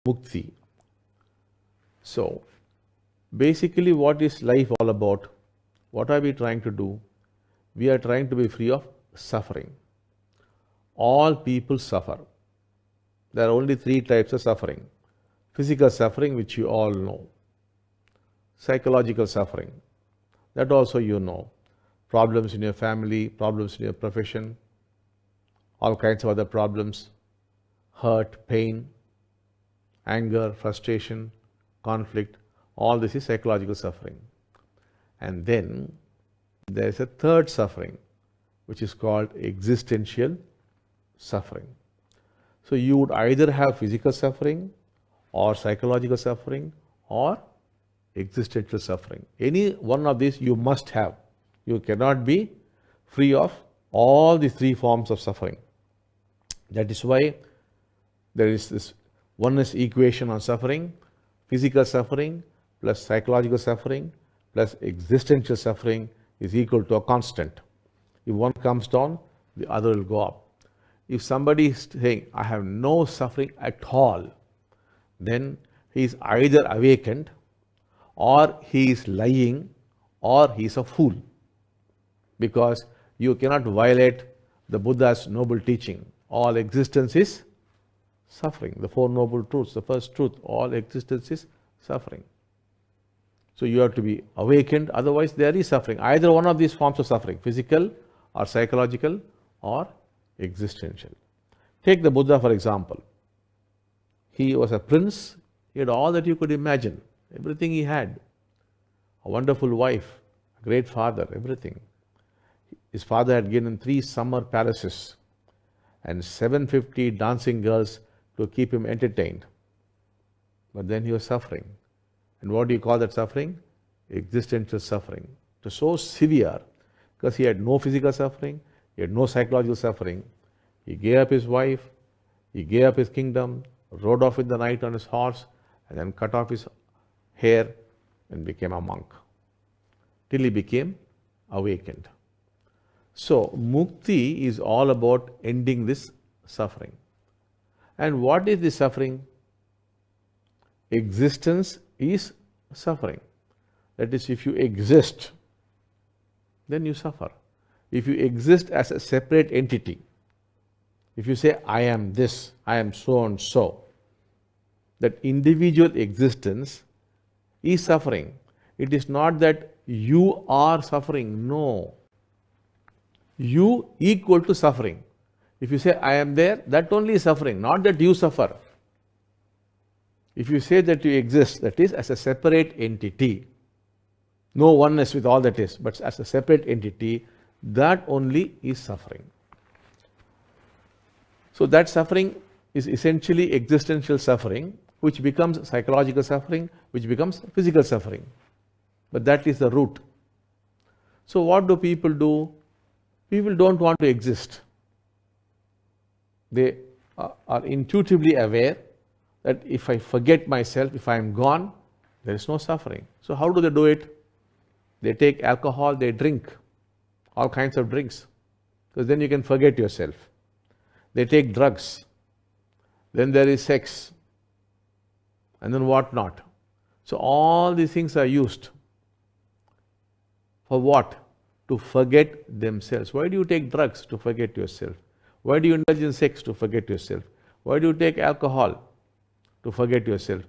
mukti. So, basically, what is life all about? What are we trying to do? We are trying to be free of suffering. All people suffer. There are only three types of suffering: physical suffering, which you all know, psychological suffering, that also you know, problems in your family, problems in your profession, all kinds of other problems, hurt, pain, anger, frustration, conflict, all this is psychological suffering. And then there is a third suffering, which is called existential suffering. So you would either have physical suffering or psychological suffering or existential suffering. Any one of these you must have. You cannot be free of all the three forms of suffering. That is why there is this oneness equation on suffering: physical suffering plus psychological suffering plus existential suffering is equal to a constant. If one comes down, the other will go up. If somebody is saying, I have no suffering at all, then he is either awakened, or he is lying, or he is a fool. Because you cannot violate the Buddha's noble teaching. All existence is suffering. The Four Noble Truths, the first truth, all existence is suffering. So you have to be awakened, otherwise there is suffering. Either one of these forms of suffering, physical or psychological or existential. Take the Buddha for example. He was a prince, he had all that you could imagine, everything he had. A wonderful wife, a great father, everything. His father had given him 3 summer palaces and 750 dancing girls to keep him entertained. But then he was suffering. And what do you call that suffering? Existential suffering. It was so severe because he had no physical suffering, he had no psychological suffering. He gave up his wife, he gave up his kingdom, rode off in the night on his horse, and then cut off his hair and became a monk till he became awakened. So, mukti is all about ending this suffering. And what is this suffering? Existence is suffering. That is, if you exist, then you suffer. If you exist as a separate entity, if you say, I am this, I am so and so, that individual existence is suffering. It is not that you are suffering, no. You equal to suffering. If you say, I am there, that only is suffering, not that you suffer. If you say that you exist, that is as a separate entity, no oneness with all that is, but as a separate entity, that only is suffering. So that suffering is essentially existential suffering, which becomes psychological suffering, which becomes physical suffering. But that is the root. So what do? People don't want to exist. They are intuitively aware that if I forget myself, if I am gone, there is no suffering. So how do they do it? They take alcohol, they drink all kinds of drinks, because then you can forget yourself. They take drugs, then there is sex, and then what not. So all these things are used for what? To forget themselves. Why do you take drugs? To forget yourself. Why do you indulge in sex? To forget yourself. Why do you take alcohol? To forget yourself.